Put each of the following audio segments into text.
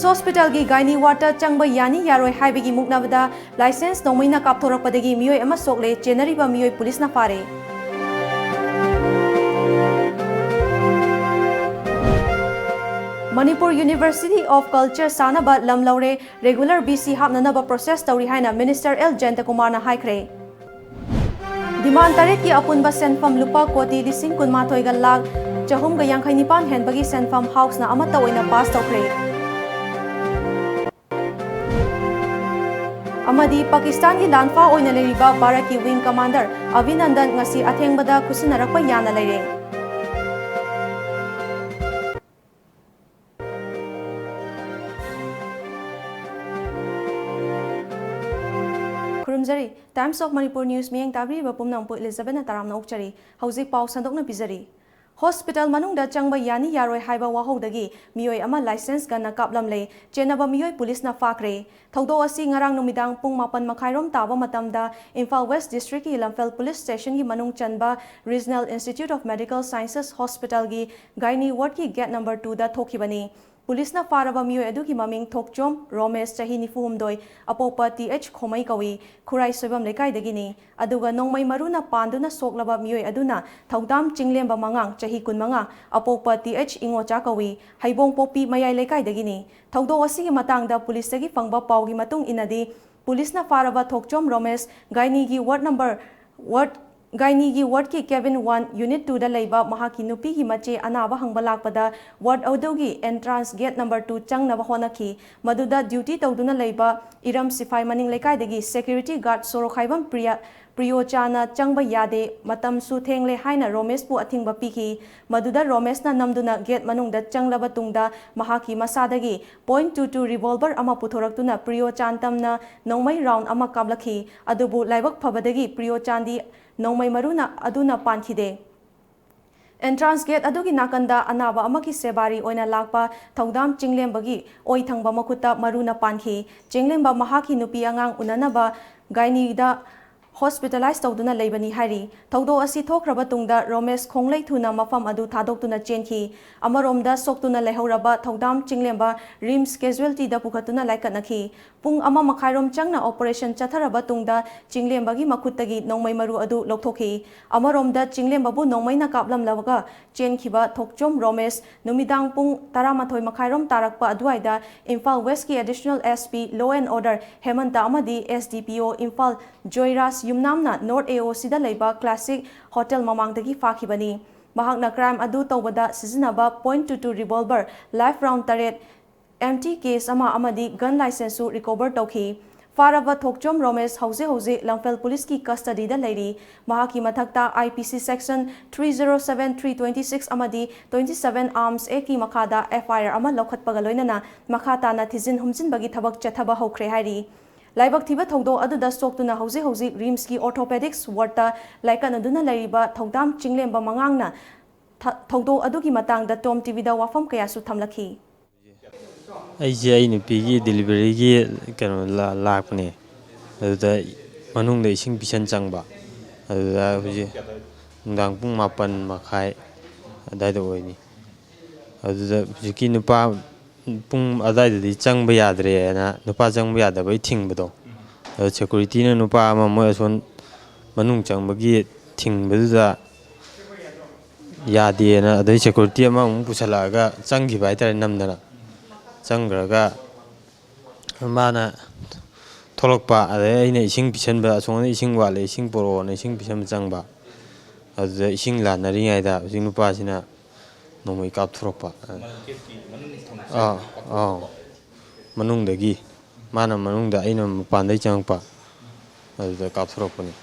Rims Hospital gi Gaini Water Changba Yani Yaroi Haibigi Muknabada license Nomaina Kaptorakpadagi Mioi ama Sokle Generiba Mioi Police na Fare. Manipur University of Culture Sanaba Lamlaure regular BC Hapnanaba process Tauri Haina Minister L. Jentakumar na Haikre. Demand Tarek ki Apunba Senfam Lupa Koti Dising Kunmatoy Galag Jahum Gayang Kainipan Henbagi Senfam House na Amata na Pass Taukre. Amadi Pakistan ki Lanfa Oina Leriba Baraki Wing Commander Avinandan ngasi Athengbada Kusinarakpa Yana Lere. Times of Manipur News miyeng tabri ba pumnang po Elizabeth na taram na ukchari hauzik pau sandok na bizari Hospital manungda changba yani yaroi haiba wahodagi mioi ama license ga nakaplam le chenaba mioi police na fakre thaudo asi ngarang numidang pung 8:30 taba matamda Imphal West District ki Lamphel Police Station gi manung chanba Regional Institute of Medical Sciences Hospital gi Gaini ward ki gate number 2 da thokibani Police na faraba mioi adugi maming Thokchom Romesh chahi nifumdoi apopa TH Khomai kawi Khurai soibam lekai dagini aduga nongmai maruna panduna soklaba mioi aduna thaudam chinglemba mangang chahi kunmanga apopa TH Ingocha kawi haibong popi mayai lekai dagini thaudo asigi matangda police tagi fangba paugi matung inadi police na faraba Thokchom Romesh Gaini gi Gaini gi ward ki Kevin 1 unit 2 da leiba mahaki nupi gi mache anaba hangba lakpada ward audogi entrance gate number 2 changnaba honaki maduda duty tawduna leiba Iram Sifai maning lekai dagi security guard Sorokhaibam Priyo Chana changba yade matam su thengle haina Romesh pu athingba piki maduda Romesh na namduna gate manungda changlaba tungda mahaki masadagi .22 revolver ama puthoraktuna Priyo Chantamna nongmai round ama kablaki adubu laibak phabadagi Priyo Chandi Nongmai maruna aduna pankhide Entrance gate adugi nakanda anaba amaki sebari oina lakpa thaudam chinglembagi oi thangba makuta maruna pankhi chinglemba mahaki nupi angang unanaba Gaini da hospitalized tawduna leibani hari thaudo asi thokraba tungda Romesh Khonglei thuna mafam adu thadoktuna chenki amaromda soktuna lehoraba thaudam chinglemba Rims casualty da pukhatuna laikanakhi pung ama makhairom changna operation chatharaba tungda chinglembagi makuttagi nongmai maru adu lokthoki amaromda chinglemba bu nongmai na kaplam lawaga chenkhiba Thokchom Romesh numidang pung 12 makhairom tarakpa aduaida Imphal West ki additional SP Law and Order Hemanta amadi SDPO Imphal Joyras Yumnamna North AOC da leiba Classic Hotel mamangdagi fakhibani mahakna crime adu tawbada sizinaba .22 revolver live round taret empty case ama amadi gun license su recover tawki faraba Thokchom Romesh hauze Lamphel Police ki custody da leiri mahaki mathakta IPC section 307/326 amadi 27 arms a ki makhada FIR ama lokhatpaga loinana makhata na thizin humjin bagi thabak chathaba hokre hari Laibak thiba thaudo aduda soktuna hauze Rims ki orthopedics warta laikan aduna lariba thaudam chinglemba mangangna thaudo adugi matangda Tom TV da wafam kaya su thamlakhi ai nupi delivery gi kano lakpane aduda manungda ising pisan changba aduda huji ndang pung 8:30 adai da oini aduda hujiki nupa pung adai di changba yadre na nupa changba yada bai thingbodo security na nupa ama mo son manung changbagi thingboda yade na adai security ama pusalaga changgi bai tare namdana changraga mana tholokpa adai aina ising pisanba songna ising wale ising poro na ising pisam changba adai ising lanari ngaida ising nupa sina nomoi kap thurokpa manungdagi mana manungda aina pandai changpa aduda kapthurokpani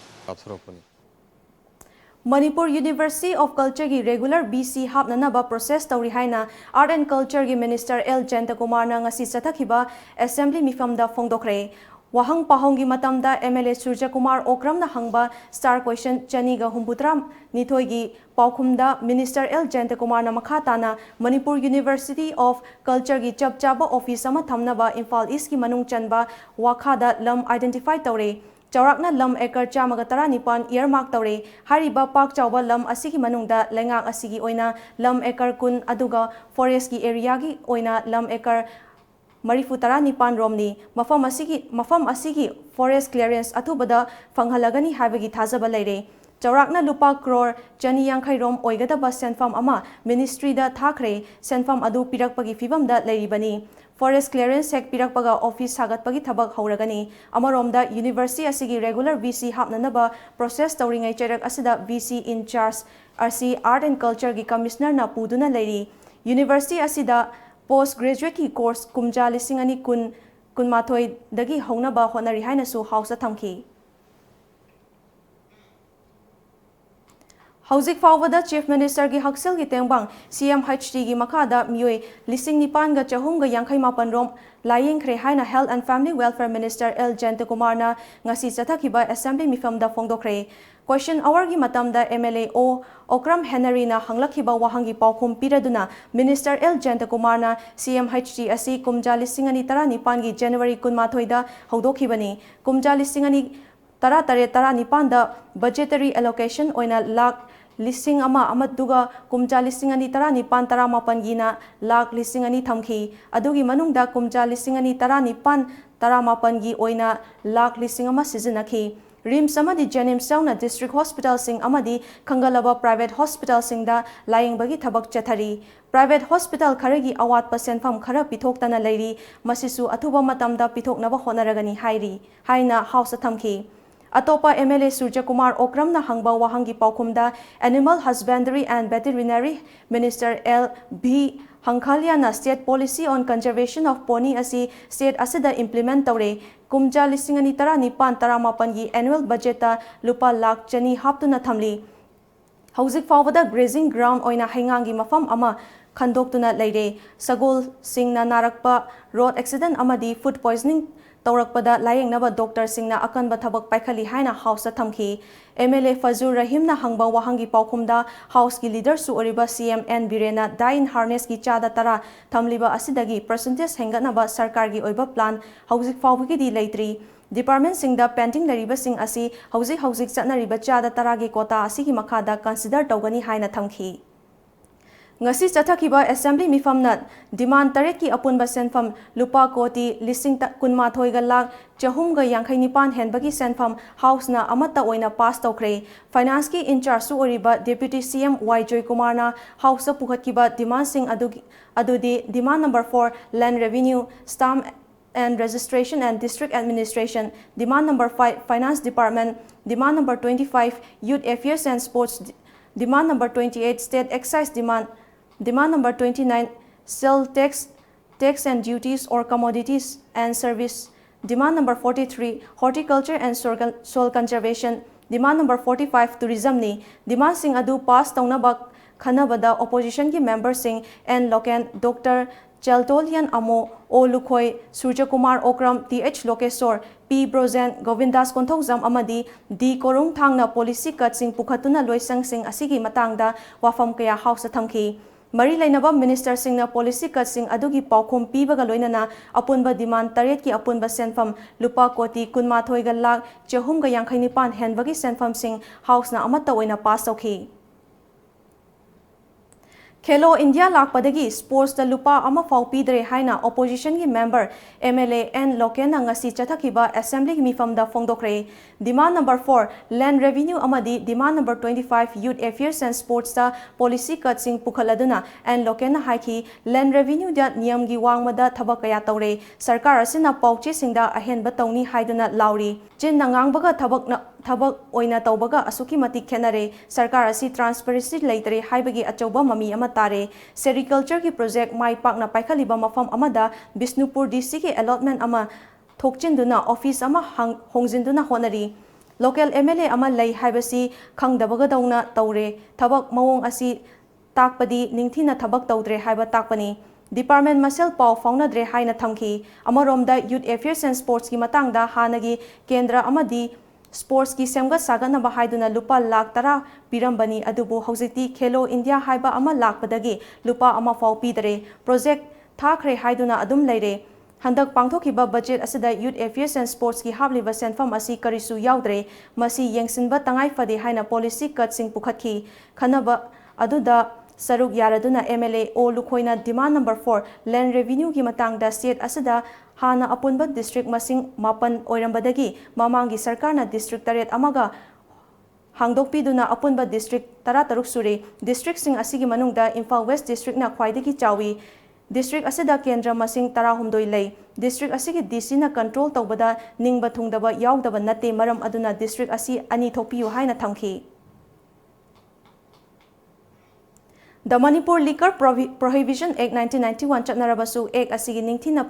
Manipur University of Culture gi regular BC hapnanaba process tawri haina Art and Culture gi Minister L. Jentakumar na ngasi chathakhiba assembly mifamda phongdokre wahang pahongi matamda MLA Surja Kumar Okram na hangba star question chaniga humputra nithoigi paukhumda Minister L. Jentakumar na makhatana Manipur University of Culture gi chapchaba office ama thamnaba Imphal East ki manung chanba wakhada lam identify tawre Chaurakna lam ekar chamaga 19 earmark tawre hariba pak chawba lam asigi manungda lengak asigi oina lam ekar kun aduga forest ki area gi oina lam ekar 94 रोमनी मफम असिगी forest clearance अथुबदा फंगहलगनी हाइबगी थाजबा लेरे चौराकना लुपा क्रोर चनी यांखैरोम ओइगदबा सेनफम अमा मिनिस्ट्री दा थाखरे सेनफम अदु पिरकपगी फिबमदा लेरिबनी फॉरेस्ट क्लियरेंस हेक पिरकपगा ऑफिस सागतपगी थबक हौरगनी अमरोमदा यूनिवर्सिटी असिगी रेगुलर वीसी हापननबा प्रोसेस तौरिंगै चेरक असिदा वीसी इंचार्ज असी आर्ट एंड कल्चर की कमिश्नर ना पुदुना लेरी यूनिवर्सिटी असिदा पोस्ट ग्रेजुएट की कोर्स कुमजा लिसिंग अनि कुनमाथोय दगी हौनबा होनरी हाइनसु हाउस थमखी हौजिक फावदा चीफ मिनिस्टर की हक्सल की तेंबांग CMHT की मखादा मियोय लिसिंग निपान गा चहुम गा यांखै मापन रोम लाइंग खरे हाइना health and family welfare minister L Jayantakumar ना ngasi चथाखिबा असेंबली मिफम दा फोंगदोखरे क्वेश्चन आवर की मतमदा MLA ओक्रम हेनरी ना हंगलखिबा वाहंगी पाउखुम पिरदुना मिनिस्टर एल जयंतकुमार ना CMHT असि कुमजा लिसिंग अनि 19 की जनवरी 19 दा हौदोखिबनी कुमजा लिसिंग अनि 19 दा बजेटरी एलोकेशन ओइना लाख लिसिंग अमा अमदुगा कुमजा लिसिंग अनि 19 गिना लाख लिसिंग अनि थमखी अदुगी मनुंगदा कुमजा लिसिंग अनि 19 गी ओइना लाख लिसिंग अमा सिजनखी रिम्स अमदी जेनिम्स याउना डिस्ट्रिक्ट हॉस्पिटल सिंग अमदी खंगलबा प्राइवेट हॉस्पिटल सिंगदा लायंगबगी थबक चथरी प्राइवेट हॉस्पिटल खरगी अवात सेनफम खर पिथोक्तना लेरी मसिसु अथुबा मतमदा पिथोकनबा होनरगनी हाइना हाउस थमखी अतोपा MLA सूर्य कुमार ओक्रम ना हंगबा वाहंगी पाउखुमदा animal husbandry and veterinary minister LB Hangkhalian ना state policy on conservation of pony असी स्टेट असिदा इंप्लीमेंट तौरे कुमजा लिसिंग अनि 19 की एनुअल बजेट लुपा लाख चनी हापतुना थमली हौजिक फावदा ग्रेजिंग ग्राउंड ओइना हैंगांगी मफम अमा खंदोक्तुना लेरे सगोल सिंगना नारकपा रोड एक्सीडेंट अमदी फूड पॉइजनिंग तौरकपदा लायंगनबा डॉक्टर सिंगना अकनबा थबक पाइखली हाइना हाउस थमखी MLA फजूर रहीम ना हंगबा वाहंगी पाउखुमदा हाउस की लीडर सु ओरिबा CM N बिरेना डाइन हार्नेस की चादा तरा थमलिबा असिदगी परसेंटेज हेंगनबा सरकार की ओइबा प्लान हौजिक फाउबगी दी लेत्री डिपार्टमेंट सिंगदा पेंटिंग लरिबा सिंग असि हौजिक चनरिबा चादा तरा की कोटा असिगी मखादा कंसीडर तौगनी हाइना थमखी ngasi chathakhiba assembly mifamna demand taret ki apunba senfam lupa koti lising kunma thoiga lak chahum ga yankhai nipan henbagi senfam house na amata oina pass tokre finance ki in charge su oriba deputy CM Y Joy Kumar na house pukhatkiba demand sing adudi demand number 4 land revenue stamp and registration and district administration demand number 5 finance department demand number 25 youth affairs and sports demand number 28 state excise demand number 29 sell tax and duties or commodities and service demand number 43 horticulture and soil conservation demand number 45 tourism ni demand sing adu pass taunaba khanabada opposition ki members sing and local Dr. Cheltolian Amo O Lukhoi Surya Kumar Okram TH Lokesor P Brozen Govindas Konthokjam amadi D Korung Thangna policy cut sing pukhatuna loisang sing asigi matangda wafam kaya house thamki मरी लेनबा minister सिंगना policy cut सिंग अदुगी पाउखुम पीबगा लोइनना अपुनबा demand तरेट की अपुनबा सेनफम लुपा कोटी 19 लाख चहुम गा यांखै निपान हेनबगी सेनफम सिंग हाउसना अमत्ता ओइना pass तौखी Khelo India लापदगी sports द लुपा अमा फाउ पीदरे हाइना ऑपोजिशन की member MLA N Loken ngasi चथकिबा असेंबली की मिफम द फोंगदोखरे डिमांड नंबर 4 लैंड रेवेन्यू अमदी demand number 25 youth affairs and sports द पॉलिसी कट सिंग पुखलदुना एन लोकेन हाइकी लैंड रेवेन्यू द नियम की वांगमदा थबक कया तौरे सरकार असिना पाउचे सिंगदा अहेनबा तौनी हाइदुना लाउरी जिन नंगांगबगा थबक ओइना तौबगा असुकी मति खेनरे सरकार असी ट्रांसपेरेंसी लेतरे हाइबगी अचौबा ममी अमा तारे सेरिकल्चर की प्रोजेक्ट माई पाकना पाइखलिबा मफम अमदा बिष्णुपुर DC की अलॉटमेंट अमा थोकचिंदुना ऑफिस अमा होंजिंदुना होनरी लोकल MLA अमा लई हाइबसी खंगदबगा दौना तौरे थबक मवोंग असी ताकपदी निंगथिना थबक तौद्रे हाइबा ताकपनी डिपार्टमेंट मसेल पाव फाउनद्रे हाइना थमखी अमरोमदा यूथ अफेयर्स एंड स्पोर्ट्स की मतंगदा हानगी केंद्र अमदी स्पोर्ट्स की सेमगत सागनबा हाइदुना लुपा लाख 10 पिरंबनी अदुबु हौजिकती खेलो इंडिया हाइबा अमा लाखपदगी लुपा अमा फाउ पीदरे प्रोजेक्ट थाखरे हाइदुना अदुम लेरे हंदक पांगथोखिबा बजेट असिदा यूथ अफेयर्स एंड स्पोर्ट्स की हाबलिबा सेनफम असी करिसु याउद्रे मसी येंगसिनबा तंगाई फदे हाइना पॉलिसी कट सिंग पुखतखी खनबा अदुदा saruk yaraduna MLA O Lukhoina demand number 4 land revenue ki matangda state asida hana apunba district masing mapan oirambadagi mamangi sarkarna district taret amaga hangdokpiduna apunba district tarataruk suri district sing asigi manungda Imphal West district na khwaidagi chawi district asida kendra masing tarahumdoi lei district asigi DC na control tawbada ningba thungdaba yaudaba nate maram aduna district asi ani thokpiyu haina thamki. The Manipur Liquor Prohibition Act 1991 chatnarabasu Act asigi ningthina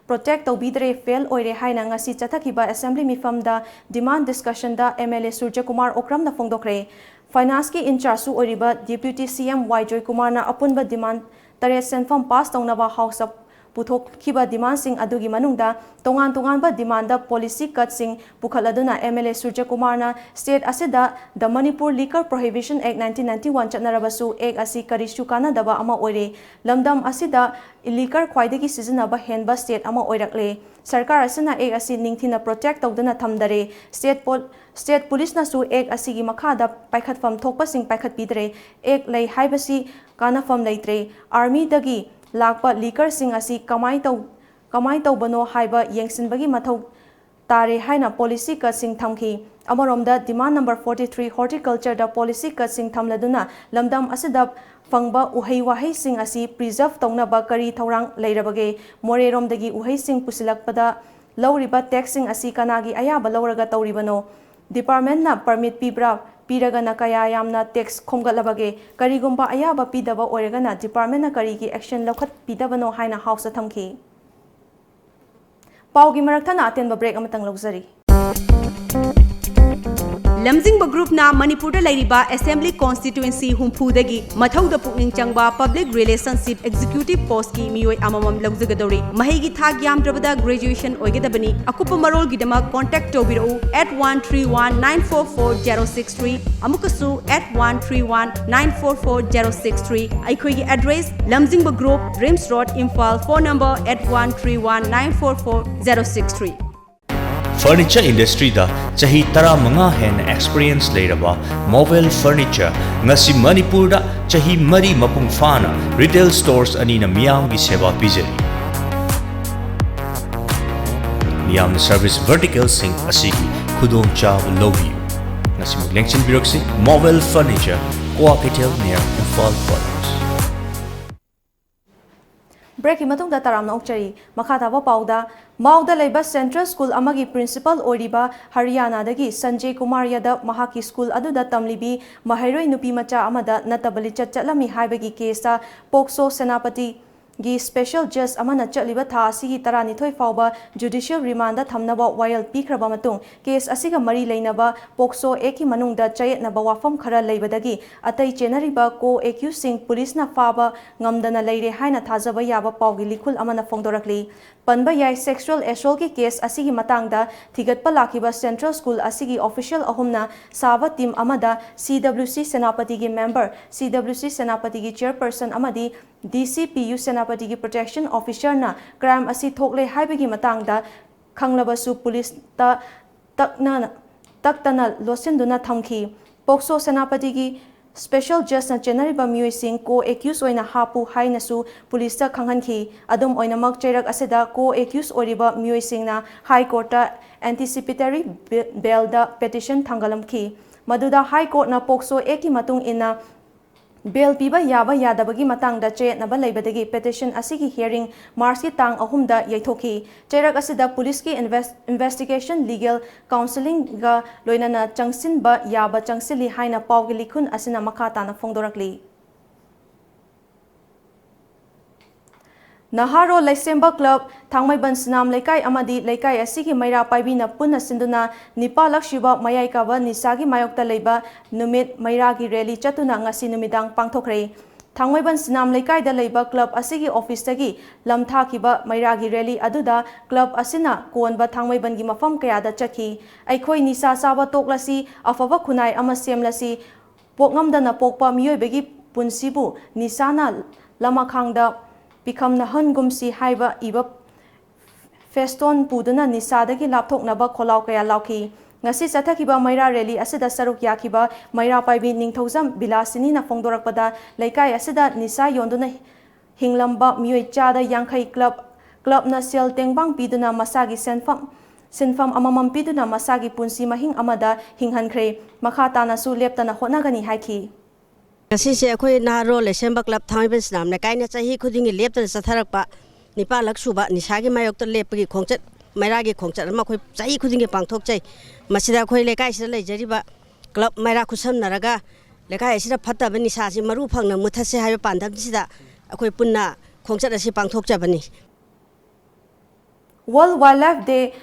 protect tawbidre fail oire haina ngasi chathakiba assembly mifamda demand discussion da MLA Surya Kumar Okram na fongdokre finance ki in charge su oriba deputy CM Joy Kumar na apunba demand tare senfam pass tawnaba house of puthok kiba demand sing adugi manungda tongan ba demand da policy cut sing pukhaladuna MLA Surya Kumar na state asida the Manipur Liquor Prohibition Act 1991 chatnarabasu Act asi karishu kana daba ama oire lamdam asida liquor khwaidagi sizinaba henba state ama oirakle sarkar asina Act asi ningthina protect tawduna thamdare state police na su Act asigi makhada paikhatfam thokpa sing paikhat pidre Act lei haibasi kana fam leitre army dagi lakpa liquor sing asi kamai tawbano haiba yengsinbagi mathau tare haina policy cut sing thamki amaromda demand number 43 horticulture da policy cut sing thamladuna lamdam asida fangba uhei wahei sing asi preserve tawnaba kari thorang leirabage moreromdagi uhei sing pusilakpada lawriba taxing asi kanagi ayaba lawraga tawribano department na permit piragana kaya yamna tax khomgalabage karigumba ayaba pidaba oiragana department na karigi action lawkhat pidabano haina house thamki paugi maraktana atenba break amatang lawzari lamjingba group na Manipur da lairiba assembly constituency humphudagi mathauda pukning changba public relationship executive post ki miyoi amamam lawzagadori mahigi thak yamdrabada graduation oigedabani akupa marol gidama contact tobirau @131944063 amukasu @131944063 aikhoigi address lamjingba group Rims Road Imphal phone number @131944063 Furniture industry da chahi tara manga hen experience leiraba mobile furniture ngasi Manipur da chahi mari mapung fana retail stores ani na miyam gi seva pijari miyam service vertical sing asigi khudong chaw lobi ngasi muglengchin biroksi mobile furniture Coapitel near Imphal Quarters. Break imatong da taramna okchari makhataba pauda Mauda Leba Central School amagi principal oriba Haryana dagi Sanjay Kumar Yadav mahaki school aduda tamlibi mahairoi nupi macha amada natabali chatchalami haibagi kesa Pokso Senapati gi special judge amana chaliba tha asigi taranithoi fauba judicial remand da thamnaba wayal pikraba matung case asiga mari leinaba Pokso eki manungda chayetnaba wafam khara leibadagi atai chenariba ko accused sing police na faba ngamdana leire haina thajaba yaba paugi likhul amana fongdorakli Panba yai sexual assault ki case asigi matangda thigatpa lakiba Central School asigi official ahumna saba team amada CWC Senapati gi member CWC Senapati gi chairperson amadi DCPU Senapati gi protection officer na crime asi thokle haibagi matangda khanglabasu police ta taktana losinduna thamki Pokso Senapati gi Special Judge na General Miyoi Singh ko accused oina hapu hainasu police ta khanghanki adum oina mak chairak aseda ko accused oriba Miyoi Singh na High Court ta anticipatory bail da petition thangalamki maduda High Court na Pokso eki matung ina bail piba yaba yadabagi matangda chetnaba leibadagi petition asigi hearing March ki tang ahumda yaithoki chairak asida police ki investigation legal counseling ga loinana changsin ba yaba changsili haina pawgi likhun asina makata na fongdorakli Naharo Laisemba Club Thangmaiban Sinam Laikai Amadi Laikai Asigi Maira Paibina Puna Sinduna Nipalak Shiba Mayaikaba Nisagi Mayokta Leiba Numit Mairagi Rally Chatuna Ngasi Numidang Pangthokre Thangmaiban Sinam Laikai da Leiba Club Asigi Office Tagi Lamthakiba Mairagi Rally Aduda Club Asina Konba Thangmaiban gi mafam kayada chaki Aikhoi Nisa Saba Toklasi Afaba Khunai ama Semlasi Pokngamdana Pokpa Miyoibegi Punsibu Nisana Lamakhangda Become na hungumsi haiba iba feston puduna nisadagi lapthok naba kholau kaya lauki ngasi chathakhiba maira rally asida saruk yakhiba maira paibi ningthojam bilasini na phongdorakpada laikai asida nisa yonduna hinglamba mioi chada yankhai club na sel tengbang piduna masagi sinfam amamam piduna masagi punsi mahing amada hinghankhre makha tana su leptana honagani haiki Asisi akhoi naro le semba club thangben snam na kaina chahi khudingi lepta satharakpa nipa laksuba nisagi mayokta lepgi khongchat mairagi khongchat ma khoi chahi khudingi pangthok chai masida khoi le kai sida leijariba club maira khusam naraga le kai sida phatta bani sasi maru phangna muthase hayo pandam sida akhoi punna khongchat asi pangthok chabani World Wildlife Day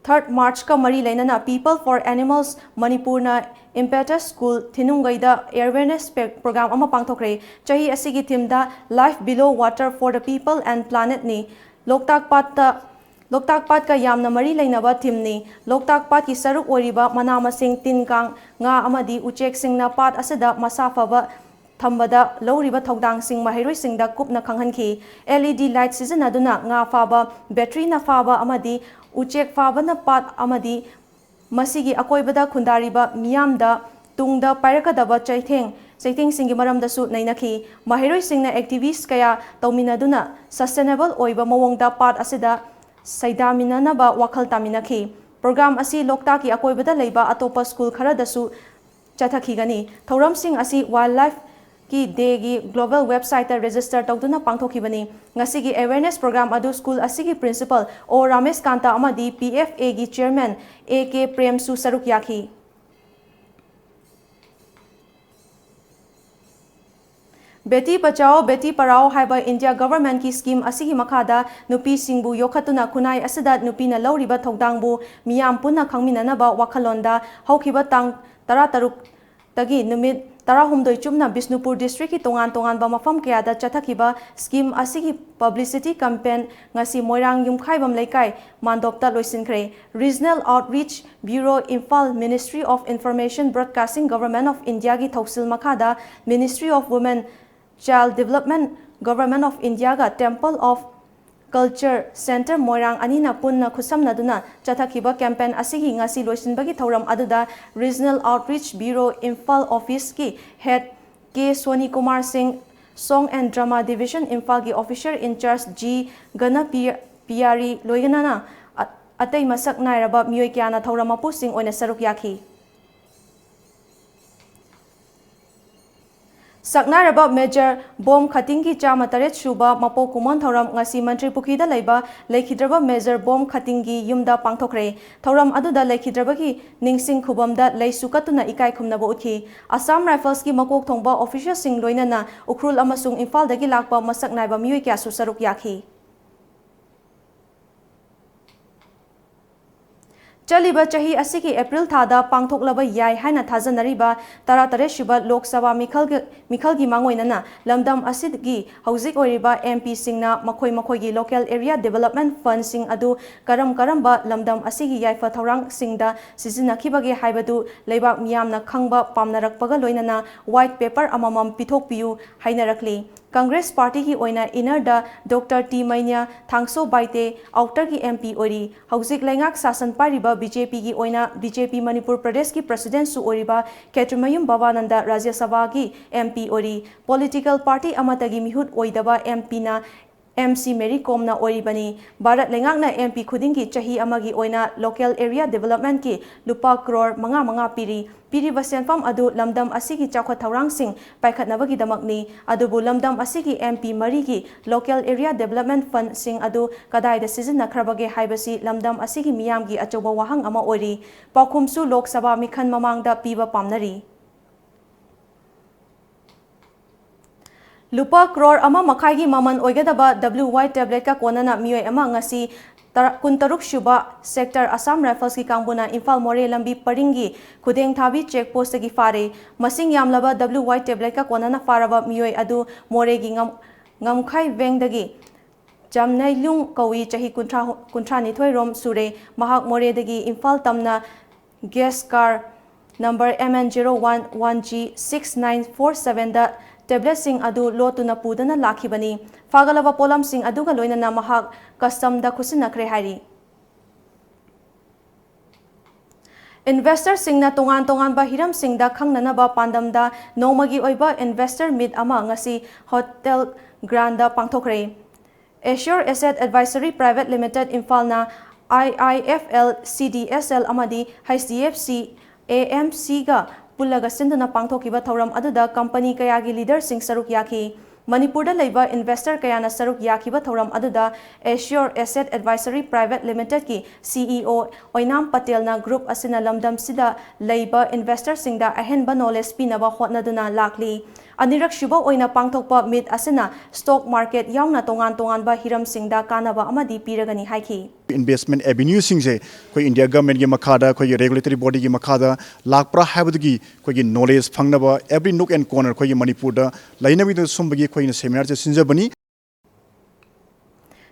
3rd March ka mari lainana People for Animals Manipur na Impetus School Thinungaida Awareness Program ama pangthokre chahi asigi thimda Life Below Water for the People and Planet ni Loktak Pat ka yamna mari lainaba thimni Loktak Pat ki saruk oriba manamasing tinkang nga amadi uchek singna pat asada masafaba thambada loriba thodang sing mahiroi singda kupna khanghanki LED light season aduna nga faba battery na faba amadi uchek faba na pat amadi masigi akoibada khundariba miyamda tungda pairakadaba chaitheng singi maramda su nainaki mahiroi singna activists kaya tawminaduna sustainable oiba mawongda pat asida saidaminanaba wakhal taminaki program asi loktaki akoibada leiba atopa school kharadasu chathakigani thoram sing asi wildlife ki degi global website register tawduna pangthokibani ngasigi awareness program adu school asigi principal o Ramesh Kanta amadi PFA gi chairman AK Prem Su saruk yakhi Beti Bachao Beti Parao haiba India government ki scheme asigi makhada nupi singbu yokhatuna kunai asida nupi na lawriba thodangbu miyam punna khangminanaba wakhalonda haukiba tang 13 tagi numit Tarahumdoi chumna Bisnupur district ki tongan ba mafam kaya da chathakiba scheme asigi publicity campaign ngasi moirang yumkhaibam laikai mandopta loisinkhre Regional Outreach Bureau Imphal Ministry of Information Broadcasting Government of India gi thausil makhada Ministry of Women Child Development Government of India ga Temple of Culture Center Moirang anina punna khusamnaduna chathakiba campaign asigi ngasi loisinbagi thoram aduda Regional Outreach Bureau Imphal Office ki head K Soni Kumar Singh Song and Drama Division Imphal gi officer in charge G Gana Piari loiganana atay masak nairaba mioi kyana thoram apu sing oina saruk yakhi Saknaraba Major Bom Khatingi Chama Taret Shuba Mapo Kumon Thoram ngasi Mantri Pukhida Leiba Lekhidraba Major Bom Khatingi Yumda Pangthokre Thoram aduda Lekhidraba ki Ningsing Khubamda Leisukatuna Ikai Khumnaba Uthi Assam Rifles ki Makok Thongba official sing loinana Ukhrul amasung Imphal dagi lakpa masak naiba mioi kya su saruk yakhi Chaliba chahi asiki April thada pangthoklaba yai haina thajanariba taratare shiba Lok Sabha Mikhal gi mangoinana lamdam asidgi hauzik oriba MP singna makhoi gi local area development fund sing adu karamba lamdam asigi yaifa thorang singda sizinakibage haibadu leibak miyamna khangba pamnarakpaga loinana white paper amamam pithokpiu hainarakli Congress Party ki oina inner da Dr. T Mainya Thangso Baite outer ki MP ori hauzik laingak sasan pariba BJP ki oina BJP Manipur Pradesh ki president su oriba Ketrumayum Babananda Rajya Sabha ki MP ori political party amatagi mihut oidaba MP na MC Mary Kom na oribani Bharat lengak na MP khuding ki chahi amagi oina local area development ki lupa crore manga piri basenfam adu lamdam asigi chakwa thaurang sing paikhatnabagi damakni adubu lamdam asigi MP Mari ki local area development fund sing adu kadai da season nakhrabage haibasi lamdam asigi miyam gi achoba wahang ama ori pakhumsu Lok Sabha mikhan mamangda piba pamnari Lupa crore ama makai gi maman oigadaba WY tablet ka konana mioi ama ngasi kuntaruk shuba sector Assam Rifles ki kangbuna Imphal More lambi paringi khudeng thabi check post gi fare masing yamlaba WY tablet ka konana faraba mioi adu More gi ngamkhai vengdagi jamnai lung kawi chahi kuntra ni thoi rom sure mahak More dagi Imphal tamna guest car number MN011G6947 da tablet sing adu lotuna pudana lakhibani fagalaba polam sing aduga loinana mahak custom da khusinakre hari Investor singna tongan ba hiram singda khangnana ba pandamda nomagi oiba investor meet ama ngasi Hotel Granda pangthokre. Assure Asset Advisory Private Limited Imphal IIFL CDSL amadi HDFC AMC ga pullaga sinduna pangthokiba thoram aduda company kayagi leader sing saruk yaki. Manipurda leiba investor kayana saruk yakiba thoram aduda Assure Asset Advisory Private Limited ki CEO Oinam Patel na group asina lamdam sida leiba investor singda ahenba knowledge pinaba hotnaduna lakli. Anirak shuba oina pangthokpa meet asina stock market yauna tongan ba hiram singda kanaba amadi piragani haiki. Investment avenue singse koi India government gi makhada koi regulatory body gi makhada lakpra habudgi koi gi knowledge phangnaba every nook and corner koi Manipur da lainabi da sumbagi koi na seminar che sinjabani.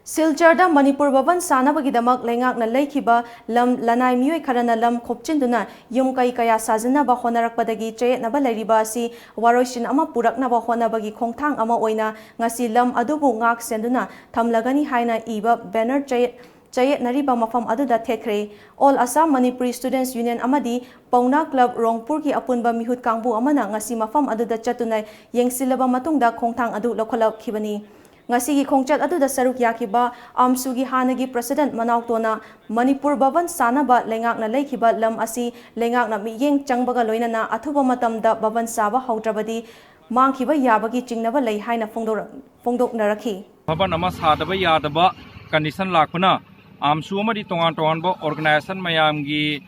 Silcharda Manipur Bhavan Sanabagidamak Lengak na Laikiba Lam Lanai Mui Karana Lam Kopchinduna Yung Kai Kaya Sazana Bahonarak Padagi Chay Nabalariba si Waroshin Ama Purak Nabahona Bagi Kongtang Ama Oina Ngasi Lam Adubu Ngak Senduna Tamlagani Haina Iba Banner Chayet Nariba Mafam Aduda Tekre All Assam Manipuri Students Union Amadi Pauna Club Rongpur ki Apunba Mihut Kangbu Amana Ngasi Mafam Aduda Chatunay Yang Silaba Matungda Kongtang Adu Lokalab Kibani Ngasi Kongchat aduda saruk yakiba amsugi hanagi president manautona Manipur Bhavan Sanaba lengak na laikiba lam asi lengak na miyeng changbaga loinana athuba matamda Bhavan Saba haudrabadi mangkiba yabagi chingnaba lei haina fongdok narakhi. Bhavan ama sadaba yadaba condition lakpana amsu amadi tongan ba organization mayamgi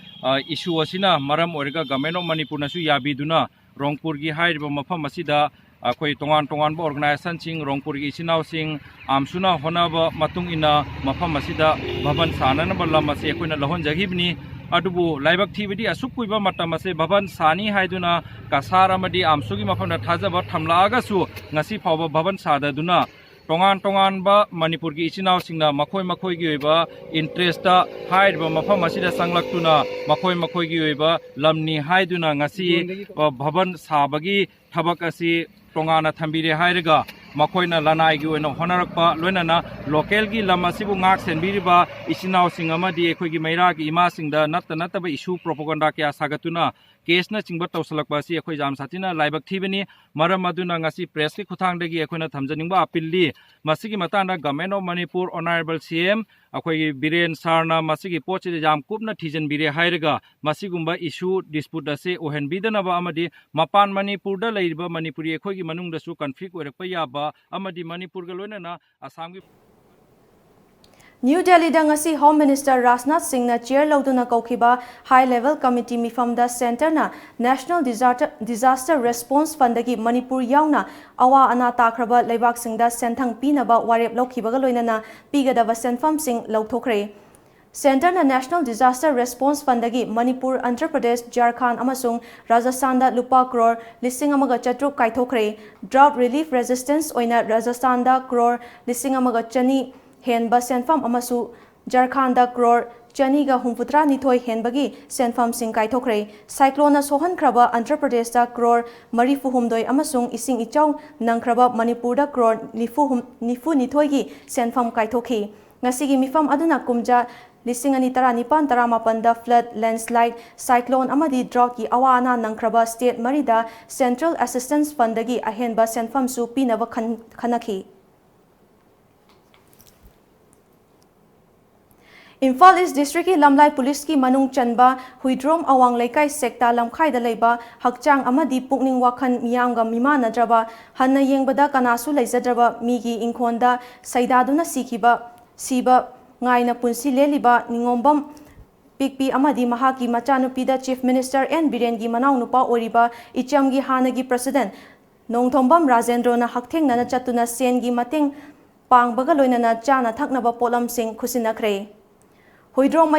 issue asina maram origa government of Manipur nasu yabiduna Rongpur gi hairiba mafam asida Akoi tongan ba organization sing Rongpur gi sinau sing amsuna honaba matung ina mafam masida Bhavan Sanana balam mase akoina lahon jagibni adubu laibak thibidi asukkuiba matam ase Bhavan Sani haiduna kasar amadi amsugi mafam na thajaba thamlaga su ngasi phawba Bhavan Sadaduna tongan ba Manipur gi sinau singna makhoi gi oiba interest ta haiba mafam masida sanglaktuna makhoi gi oiba lamni haiduna ngasi Bhavan Sabagi thabak asi tongana thambire hairiga makoina lanai gi oina honarakpa loinana local gi lama sibu ngak senbiriba isinau singama di ekoi gi maira gi ima singda natta ba issue propaganda kya sagatuna case na chingba tawsalakpa si ekoi jam satina laibak thibani maram aduna ngasi press ki khuthang degi ekoina thamjaningba apilli masigi matanda government of Manipur honorable CM akoi Biren Sarna masigi pochi jam kupna thijen bire hairiga masigumba issue dispute ase ohen bidanaba amadi mapan Manipur da leiba Manipuri ekoi gi manung da su conflict oirakpa yaba amadi Manipur ga loinana Assam gi New Delhi dangasi Home Minister Rajnath Singh na chair lauduna kaukiba High Level Committee mifam da Center na National Disaster Response Fund dagi Manipur yauna awa ana takraba leibak singda senthang pinaba warep laukibaga loinana pigadaba senfam sing lauthokre. Center na National Disaster Response Fund dagi Manipur, Andhra Pradesh, Jharkhand amasung Rajasthan da lupa crore lising amaga chatruk kaithokre. Drought Relief Resistance oina Rajasthan da crore lising amaga chani Henba senfam amasu Jharkhanda crore chaniga humputra nithoi henbagi senfam sing kaithokre. Cyclone sohan kraba Andhra Pradesh da crore marifu humdoi amasung ising ichau nangkraba Manipur da crore nifu nithoi gi senfam kaithokhi. Ngasigi mifam aduna kumja lising ani tara nipan tara mapanda flood landslide cyclone amadi drought ki awana nangkraba state marida Central Assistance Fund dagi ahenba senfam su pinaba khanakhi. Imphal East District ki Lamlai Police ki manung chanba Huidrom Awang Laikai Sekta Lamkhai da leiba hakchang amadi pukning wakhan miyamga mimana draba hanna yengbada kanasu leizadraba migi inkhonda saidaduna siba ngaina punsi leliba ningombam pikpi amadi mahaki machanupi da Chief Minister N Biren gi manau nupa oriba icham gi hanagi President Nongthombam Rajendro na hakthengna na chatuna sen gi mateng pangbaga loinana chana thaknaba polam sing khusinakre. Huidrom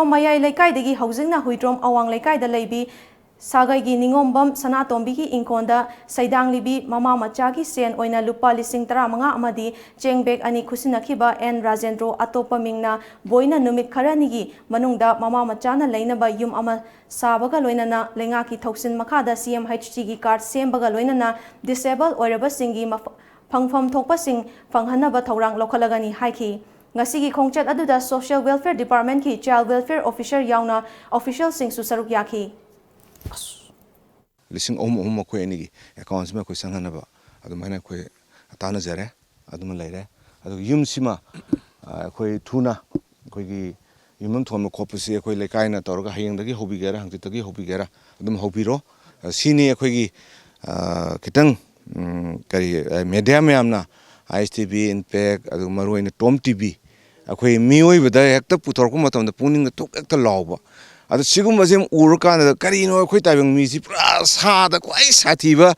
Mayai Laikai degi housing na Huidrom Awang Laikai da leibi sagai gi ningombam sanatombi gi inkonda saidang libi mama macha gi sen oina lupa lising tara manga amadi chengbek ani khusinakhiba N Rajendro atopa mingna boina numit kharani gi manungda mama macha na leinaba yum ama sabaga loinana lenga ki thoksin makhada CMHT gi card sembaga loinana disable oiraba singi phangpham thokpa sing phanghanaba thorang lokhalagani haiki. Ngasigi khongchat aduda Social Welfare Department ki Child Welfare Officer yauna official sing su saruk yaki. Lising mako any accounts me sanganaba, Adamana que Atana Zere, Adamalere, Yum Sima, Koi Tuna, Kogi, Yumum Tom Copusi, Koi Lekaina, Torga, Hayang the Hobigera, Hantaki Hobigera, Adam Hobiro, Sini Kogi Kitang, Mediamna, ISTB, in Peg, Adumaro in Tom TV. Akoi Mio with the actor Putorkumat on the Puning the took at the law. At the Sigumazim Urukan, the Carino, quit having music, hard, the quite sativa,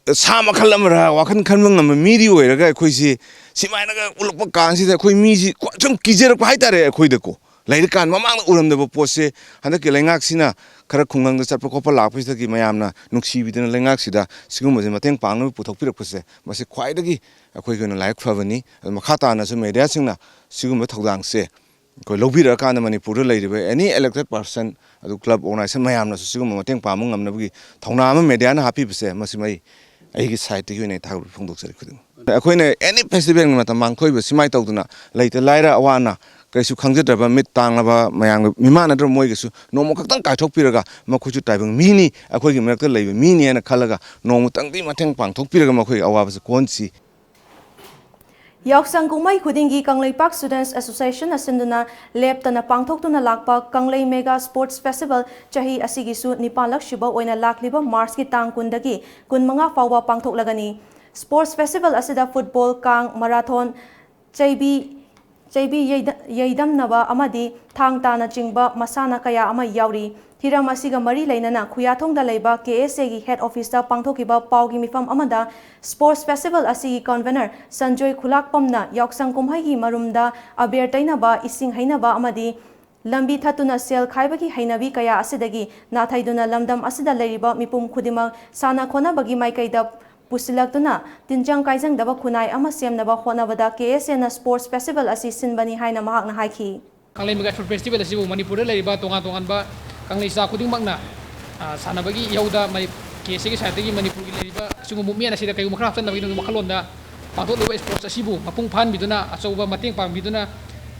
Sama Calamara, Wakan Kanam, media, a guy, Quisi, Simanaga, Ulupakansi, the Queen music, some Kizer quite a Quideco. Like the can, Mamma Ulam the Pose, and the Kilangaxina, Karakungang, the Sapacopa Lapis, the Mayamna, Nuxi within the Langaxida, Sigumazim, I think Pano, put up Piracose, must say quite a quick like Favani, and Makata as a mediasina, Sigumatang say. Ko lobira kana Manipur lady any elected person adu club organizer mayamna sigum mateng pamung amna thongna ama mediana happy pese masimai ai site gi ne thag phongdok sari khuding akoina any festival mata mangkhoi be simai tawduna leite laira awana kaisu khangjadaba mit tanglaba mayang mimana dro moi gisu nomo khaktang kai thok piraga makhuju taibang mini akoi gi merakta leibe mini ena khalaga nomo tangdi mateng pangthok piraga makhoi awaba se konsi Yaksang kumai khudingi Kanglei Park Students Association asinduna leptana pangthoktuna lakpa Kanglei Mega Sports Festival chahi asigisu nipalak shiba oina lakliba Mars ki tang kundagi kunmanga fawa pangthoklagani. Sports Festival asida football, kang, marathon, chaibi yeidam naba amadi thang tana chingba masana kaya ama yauri. Hiram asiga mari lainana Khuyathong da leiba KSA gi head office da pangthokiba paugi mifam amada Sports Festival asigi convener Sanjoy Khulakpamna Yaksang kumhai gi marumda aber tainaba ising hainaba amadi lambi thatuna sel khaibagi hainabi kaya asidagi nathaiduna lamdam asida leiriba mipum khudima sana khona bagi maikaida pusilaktuna tinjang kaijang daba khunai ama semnaba honabada KSA na Sports Festival asi sinbani haina mahakna haiki Kanglei Mega Sports Festival asibu Manipur leiriba tongan ba Kanglei sa kuding magna sanabagi yauda mai KSA gi side gi Manipur gi leiriba sungu mumia asida kayu makraftan nabagi ndu makhalonda pathok lewa sports asibu mapung phan biduna achauba mateng pang biduna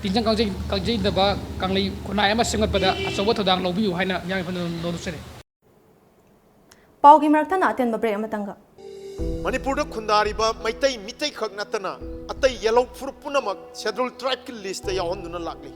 tinjang kangjei daba Kanglei khunai ama sengat pada achauba thodang lobiu haina yang phan no sere paugi marthana aten babre amatanga Manipur da khundariba maitai mitai khak natana atai yellow furupunamak scheduled tribe ki list ya honduna lakli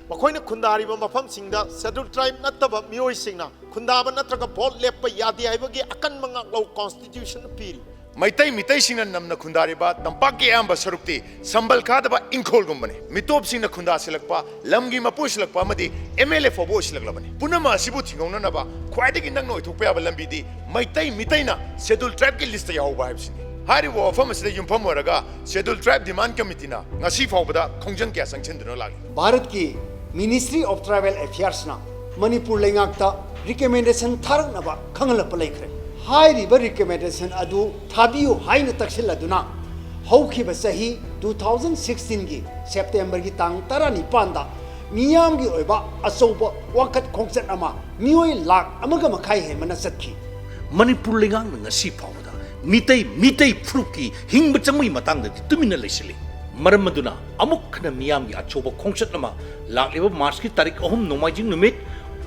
makoina khundariba mafam singda scheduled tribe nataba mioi singna khundaba natraga vote lepa yadi haibagi akan manga law constitution piri Maitai mitai singna namna khundariba tampaki amba sarukti sambal khadaba inkhol gumbane mitop singna khunda silakpa lamgi mapu silakpa amadi MLA fobo silaklabane punama asibu thingona naba khwaidagi nang noi thokpa yaba lambi di maitai mitai na scheduled tribe ki list ya hoba habsini hari wo fam asida yumpham waraga scheduled tribe demand committee na ngasi fawbada khongjang kya sangchenduna lagi Bharat ki Ministry of Tribal Affairs na Manipur lengakta recommendation tharaknaba khangalapa laikhre High recommendation adu Thabiu Haina Taksiladuna Haukiba Sahi 2016 gi September gi tang Tarani Panda Miyam gi Oba Asoba Wakat Kongset Ama Mioi Lak Amaga Makai He Manasatki Manipur lengang ngasi pawda mitai fruki hingba changmai matang da tumina leisili maram maduna amuk khana miyam gi achoba khongchat nama lakleba March ki tarik 3 nomaijing numit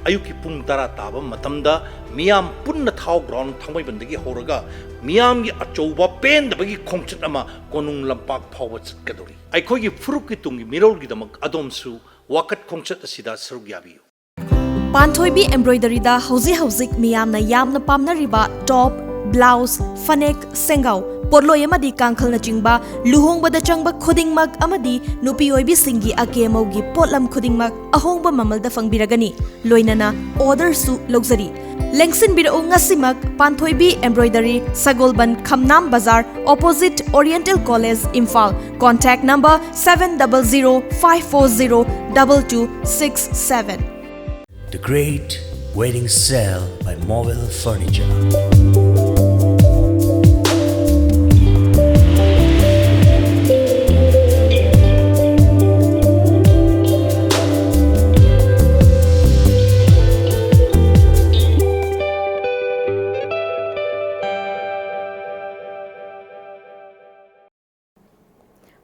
ayuki pung tara taba matamda miyam punna thau ground thangbai bandagi horaga miyam gi achoba pen da bagi khongchat nama konung lampak phawa chatkadori aikoi gi fruki tungi mirol gi damak adomsu wakat khongchat asida sarugyabi Panthoibi embroidery da hauzik miyamna yamna pamnariba top blouse fanek sengau porloi amadi kangkhal na chingba luhongbada changba khudingmak amadi nupi oibi singi akemaugi potlam khudingmak ahongba mamalda fangbiragani loinana order su luxury lengsin bira ngasimak Panthoibi embroidery Sagolban Khamnam Bazar opposite Oriental College Imphal contact number 700-540-2267 The Great Wedding Sale by Mobile Furniture.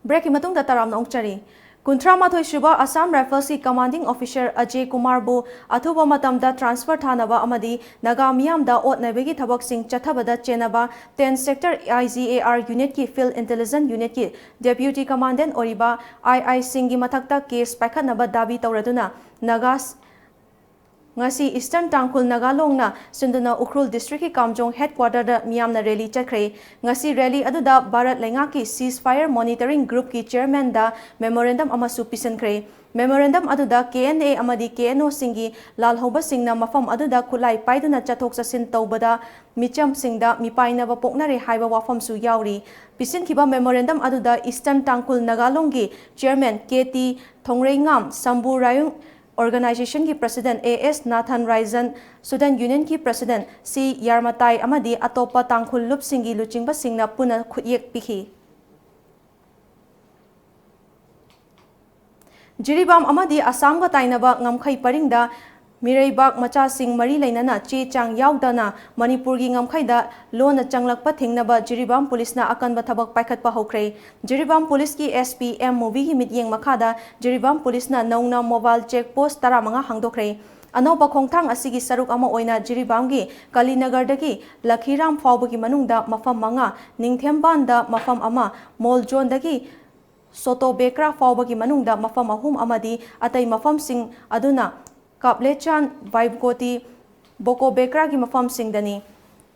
Break matungda taram na ongchari कुंथ्रामाथोई सुबा Assam rifles की commanding officer Ajay Kumar बु अथुबा मतमदा transfer थानबा अमदी नागा मियामदा ओटनबेगी थबकसिंग चथबदा चेनबा 10 सेक्टर IGAR यूनिट की फील्ड इंटेलिजेंस यूनिट की डेप्यूटी कमांडेंट ओरिबा II सिंह की मथक्ता केस पाइखनबा दाबी तौरदुना नागास ngasi Eastern Tangkhul Nagalongna Sunduna Ukhrul District ki Kamjong headquarter da miyamna rally chakre ngasi rally aduda Bharat Lengaki ceasefire monitoring group ki chairman da memorandum amasu pisankre memorandum aduda KNA amadi KNO singi lalhoba singna mafam aduda khulai paiduna chathok chasin tawbada micham singda mipaina ba poknare haiba wafam su yauri pisin khiba memorandum aduda Eastern Tangkhul Nagalong ki chairman KT Thongrengam Sambu Rayung Organization की President AS Nathan Raizan, Sudan Union की President C Yarmatai amadi atopa tangkhul lup singi luchingba singna puna khuyek pikhi. Jiribam amadi Assam ga tainaba ngamkhai paringda Miraibak macha sing mari lainana che chang yaudana Manipur gi ngamkhaida lona changlakpa thingnaba Jiribam police na akanba thabak paikhatpa hokre Jiribam police ki SPM movie gi mityeng makhada Jiribam police na nauna mobile check post 15 hangdokre anoba khongthang asigi saruk ama oina Jiribam gi Kalinagar dagi Lakhiram fawba gi manungda mafam manga Ningthemban da mafam ama Moljone dagi Soto Bekra fawba gi manungda mafam ahum amadi atai mafam sing aduna Kaplechan Vaibkoti Boko Bekra ki mafam singdani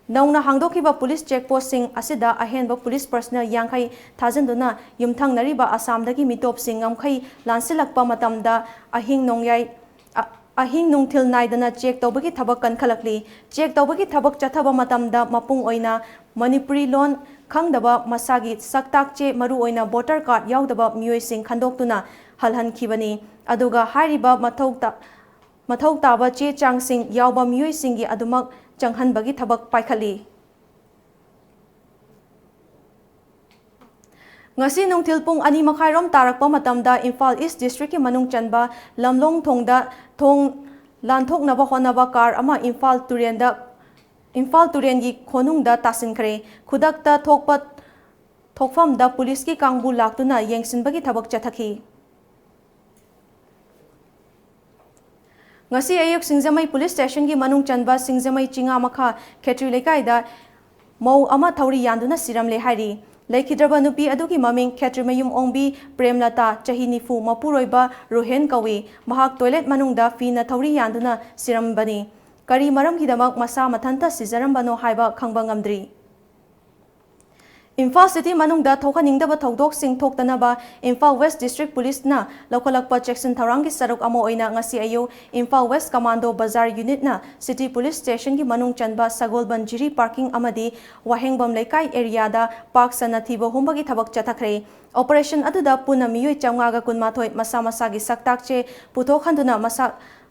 nauna hangdokiba police checkpost sing asida ahenba police personnel yangkhai thajanduna yumthang nariba Assam dagi mitop sing ngamkhai lansilakpa matamda ahing nongyai ahing nungthil naidana check tawbagi thabak kan khalakli check tawbagi thabak chathaba matamda mapung oina Manipuri lon khangdaba masagi saktak che maru oina voter card yaudaba mioi sing khandoktuna halhan khibani aduga hairiba mathau taba che chang sing yauba mioi singi adumak changhan bagi thabak paikhali ngasi nungthil pung ani makhairom tarakpa matamda Imphal East District ki manung chanba lamlong thongda thong lanthok naba honaba car ama Imphal Turen gi khonungda tasinkhre khudakta thokfam da police ki kangbu laktuna yengsin bagi thabak chathaki ngasi ayuk Singjamai police station ki manung chanba Singjamai chinga makha khetri lekai da mau ama thauri yanduna siram le hairi leikidraba nupi aduki maming khetri mayum ongbi Premlata chahi nifu mapuroiba Rohen kawi mahak toilet manungda fi na thauri yanduna siram bani kari maram hidamak masa mathanta sijaram bano haiba khangba ngamdri Imphal City manungda thokaningdaba thodok sing thoktanaba Imphal West District Police na lokalakpa Jackson Tharangi saruk amo oina ngasi ayo Imphal West Commando Bazar Unit na City Police Station ki manung chanba Sagolban Jiri Parking amadi Wahengbam Laikai area da park sanathibo humbagi thabak chathakre operation aduda puna miyoi chamnga kunmathoi masa masa gi saktak che puthokhanduna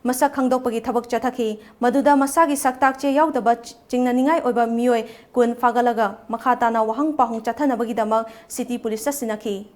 masak khangdokpagi thabak chathaki maduda masagi saktak che yaudaba chingnaningai oiba mioi kun fagalaga makhatana wahang pahung chathanabagi damak city police sinakhi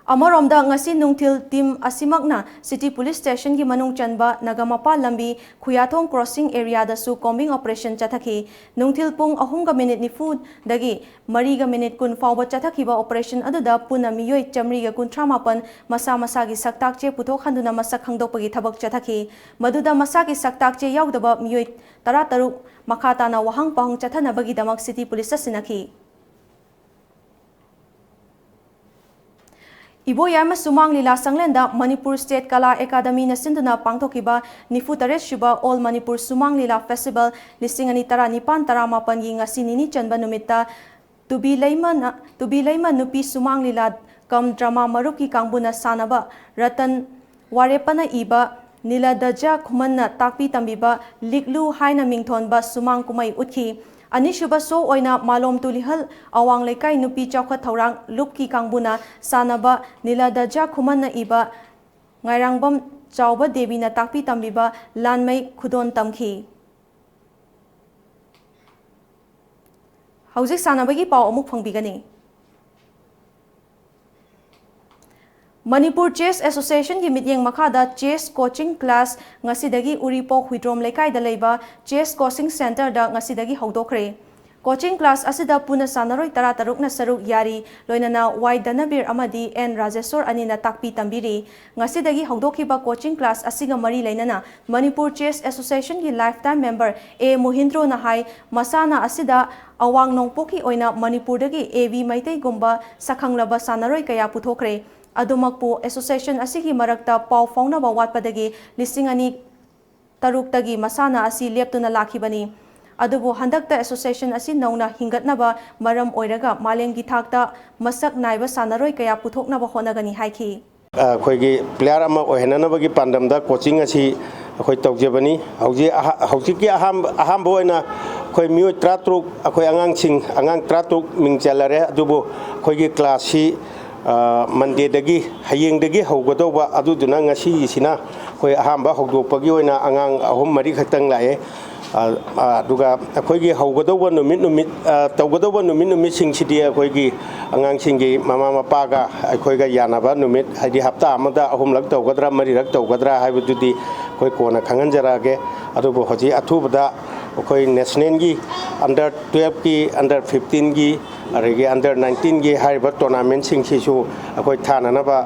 Amoromda ngasi nungthil team asimakna city police station ki manung chanba Nagamapa lambi Khuyathong crossing area da su combing operation chathaki nungthil pung 3 minute nifu dagi 3 minute kun fawba chathaki ba operation aduda puna miyoi chamri ga 38 masa gi saktak che puthok handuna masak khangdokpagi thabak chathaki maduda masagi saktak che yaudaba miyoi 13 makhatana wahang pahung chathanabagi damak city police sinakhi Iboyama Sumang Lila Sanglenda Manipur State Kala Academy na sinduna pangthokiba Nifutare Shuba All Manipur Sumang Lila Festival lisingani tara nipan taramapan gi ngasi nini chanba numita tubi laima nupi Sumang Lila kam drama maruki kangbuna sanaba Ratan Warepana iba Nila Daja Khumanna takpi tambiba Liglu haina mingthonba Sumang kumai utkhi Anishuba so oina malom tulihal awang lekai nupi chawkha thaurang lupki kangbuna sanaba Niladaja Khumanna iba ngairangbam chawba devi na takpi tambiba lanmai khudon tamkhi Hauzik sanabagi pau amuk phangbigani Manipur Chess Association ki mityeng makhada chess coaching class ngasidagi Uripo Huidrom lekai da leiba chess coaching center da ngasidagi hawdokre coaching class असिदा पुना सानरोई तरा तरुकना सरuk yari loinana Y Danabir amadi N Rajeswar anina takpi tambiri ngasidagi haudokiba coaching class asiga mari leinana Manipur Chess Association gi lifetime member A Mohindro na hai masana asida awang nongpoki oina Manipur dagi AV Maitai gumba sakhanglaba sanaroi kaya puthokre adumakpu association asigi marakta pau fauna ba watpadagi lisingani taruktagi masana asi leptuna lakhibani अदुबो हंदकता association असि नौना हिंगतनबा मरम ओइरगा मालेंगी थाकता मसक नाइबा सानरोय कया पुथोकनबा होनगनी हाइखि अखोयगी player अमा ओहेननबगी पांडमदा coaching असि अखोय तौजेबनी हौजिकी अहाम बोयना अखोय मियोय 33 अखोय आंगांग 33 मिंगचलरे अदुबो अखोयगी class C मंडेदगी हयेंगदगी हौगदौबा अदुदुना ngasi सिना अखोय अहामबा हौदोकपगी ओइना आंगांग अहुम मरी खतंग लाए अदुगा अखोयगी हौगदौबा नुमित तौगदौबा नुमित सिंगसिदि अखोयगी आंगांसिंगी मामा मपागा अखोयगा यानाबा नुमित हाइदि हप्ता अमदा अहुमलक तौगदरा मरिरक तौगदरा हाइबदुदि अखोय कोना खंगनजरागे अदुबो होजि अथुबदा अखोय नेशनल की अंडर 12 की अंडर 15 की अरेगे अंडर 19 की हाइबा टूर्नामेंट सिंगसिसु अखोय थाननबा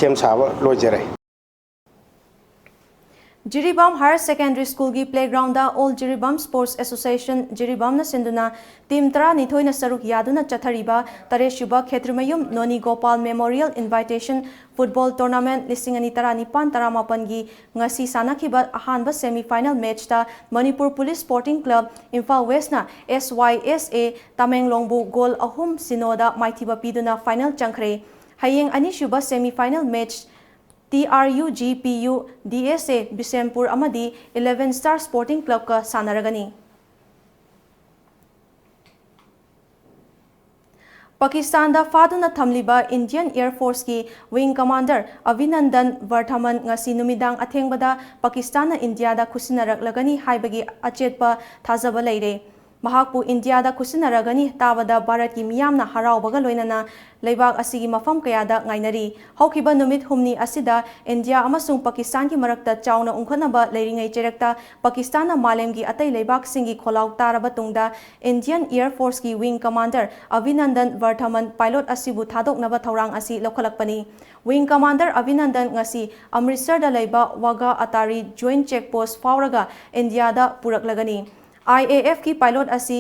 सेम साबा लोजरे Jiribam Higher Secondary School की playground दा All Jiribam Sports Association Jiribam na sinduna team tara nithoi na saruk yaduna chathariba tareshuba khetrimayum Noni Gopal Memorial Invitation Football Tournament lisingani tara nipan tara mapangi ngasi sanakiba ahanba semi final match ta Manipur Police Sporting Club Imphal West na SYSA Tamenglongbu goal ahum sinoda maithiba piduna final changkhre hayeng anishuba semi final match TRU GPU DSA Bisempur amadi 11 Star Sporting Club ka sanaragani Pakistan da faduna thamliba Indian Air Force ki Wing Commander Avinandan Varthaman ngasi numidang athengbada Pakistan na India da khusinaraklagani haibagi achetpa thazaba leire Mahakpu India da khusinaragani tabada Bharat ki miyamna haraubaga loinana leibak asigi mafam kayada ngainari haukiba numit humni asida India amasung Pakistan ki marakta chauna ungkhanaba leiringai cherekta Pakistan na malem gi atai leibak singi kholau taraba tungda Indian Air Force ki Wing Commander Avinandan Varthaman pilot asibu thadoknaba thorang asi lokhalakpani Wing Commander Avinandan ngasi Amritsar da leiba Waga Atari Joint Checkpost fauraga India da puraklagani IAF की pilot असी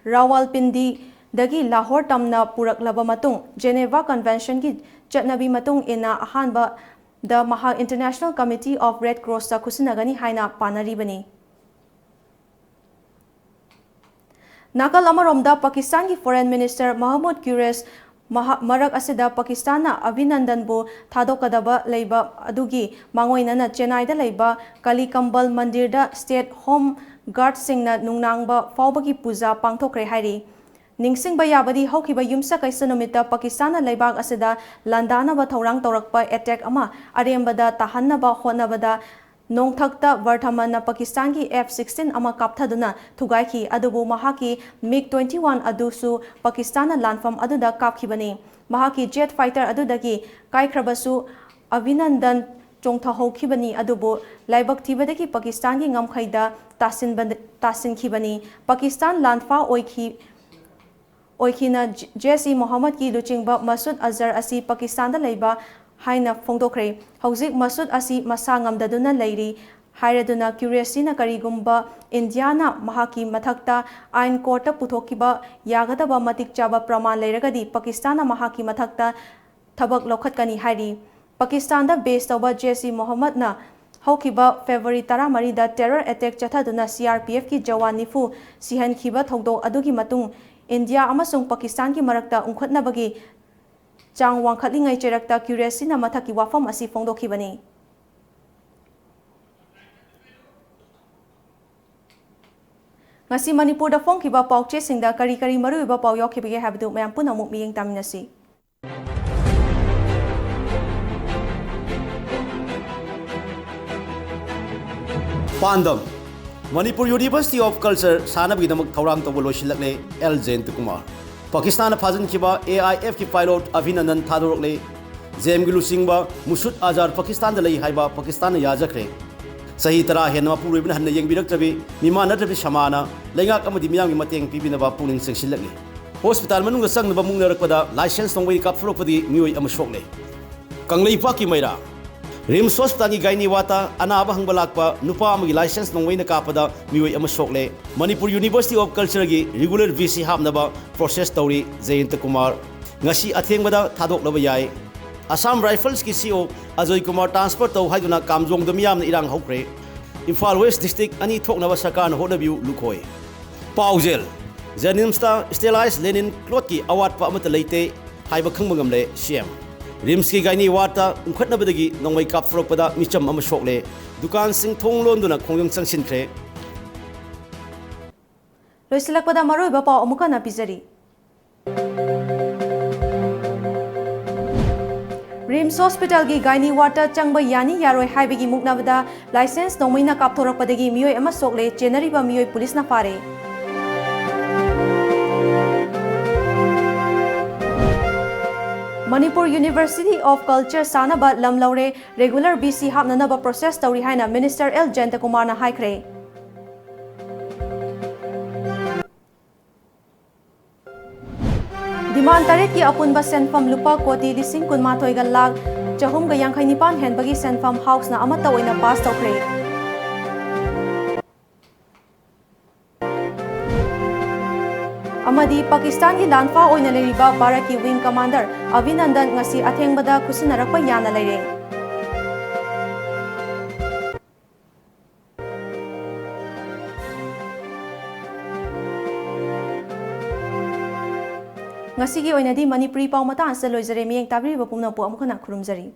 रावलपिंडी दगी लाहौर तमना पुरकलबा मतुंग Geneva convention की चटनबी मतुंग इना अहानबा the महा international committee of red cross ता खुसिनगनी हाइना पानरीबनी नाकल अमरोमदा पाकिस्तान की foreign minister Mahmood क्यूरेस मरक असिदा Pakistan ना अभिनंदन बो थादोकदबा लेबा अदुगी मांगोइना चेन्नई दा लेबा कलिकंबल मंदिर दा स्टेट होम गार्ड सिंगना नुंगनांगबा फावबगी पूजा पांगथोक्रे हाइरी निंगसिंगबा याबदी हौखिबा युमसा कैसनुमिता पाकिस्तान लेबाग असिदा लंदानबा थौरांग तौरकपा अटैक अमा अरेमबदा ताहन्नबा होनबदा नोंगथक्ता वर्धमान पाकिस्तान की F-16 अमा कापथदुना थुगाइखि अदुबु महाकी MiG-21 अदुसु पाकिस्तान लानफम अदुदा कापखिबनी महाकी जेट फाइटर अदुदगी काइख्रबसु अभिनंदन चोंगथहौखिबनी अदुबु लाइबक थिबदगी पाकिस्तान की ngमखैदा तासिनखिबनी पाकिस्तान लानफा ओइखिना जैसी मोहम्मद की लुचिंगबा मसूद अजहर असी पाकिस्तान दा लेबा हाइना फोंदोखरे हौजिक मसूद असी मसा ngamdaduna leiri हाइरदुना क्यूरियसी ना करीगुम्बा इंडिया ना महाकी मथक्ता आइन कोर्ट पुथोकिबा यागदबा मतिक चाबा प्रमाण लेरगदी पाकिस्तान ना महाकी मथक्ता थबक लौखतकनी हाइरी पाकिस्तान दा बेस तौबा जैसी मोहम्मद ना हौकिबा फेब्रुअरी 13 दा टेरर अटैक चथादुना CRPF की जवान निफु सिहनखिबा थौदो अदुगी मतुंग इंडिया अमसुंग पाकिस्तान की मरक्ता उंखतनबगी चांग वांखतलिंगै चेरक्ता क्यूरियसी ना मथकी वाफम असी फोंदोखिबनी ngasi Manipur da phongkiba pauche singda kari kari maruiba pau yokhibige habdu mayam puna muk miyeng taminasi Pandam Manipur University of Culture Sanabidamuk Thorang Tawlo Shilakle L Jain Kumar Pakistan Fajan Kiba AIF ki pilot Avinandan Thadorokle Jem Gilu Singba Musud Azhar Pakistan da lai haiba Pakistan yajakre Sahi tara hen mapuroi bin hanna yengbirak trabi mima natrabi samana lengak amadi miyang mateng pibinaba puning sengsilakli. Hospital manung sang na bamung narakpada license tongway kapfurokpadi miyoy amasokle. Kanglay paki mayra. Rims Hospital ni gaini wata anaba hangbalakpa nupa amagi license nongway na kapada miyoy amasokle. Manipur University of Culture gi regular VC hamnaba process tawri Jayant Kumar. Ngasi athengbada thadok laba yai. Assam Rifles ki CEO Ajoy Kumar transfer tau haiduna kamjong damiam na irang hokre. Imphal West District ani thoknaba sarkar na honabiu lukhoi. Paujel Janimsta Stellized Lenin Cloth ki award pa amata leite haiba khangmangam le CM. Rims ki gaini wata ungkhatnabadagi nongmai kapfurokpada micham ama sokle. Dukan sing thong londuna khongjong changsinkhre. Loisilakpada maroiba pau amuka na pizari. Rims Hospital gi gaini wata changba yani yaroi haibegi muknabada license nongmaina kapthorakpadagi miyoi ama sokle chenariba miyoi police na pare. Manipur University of Culture sanaba lamlaure regular BC hapnanaba process tawri haina Minister L. Jayant Kumar na haikre. Demand tarit ki apunba senfam lupa koti lising kun mathoy ga lag chahum ga yang nipan hen bagi senfam house na amata oina pass tawkre. Amadi Pakistan ki lanfa oina leriba Baraki Wing Commander Avinandan ngasi athengbada kusinarakpa yana leire. Ngasigi oinadi Manipuri pau mata ansa loizare miyeng tabri bapumna po amukana khurumzari.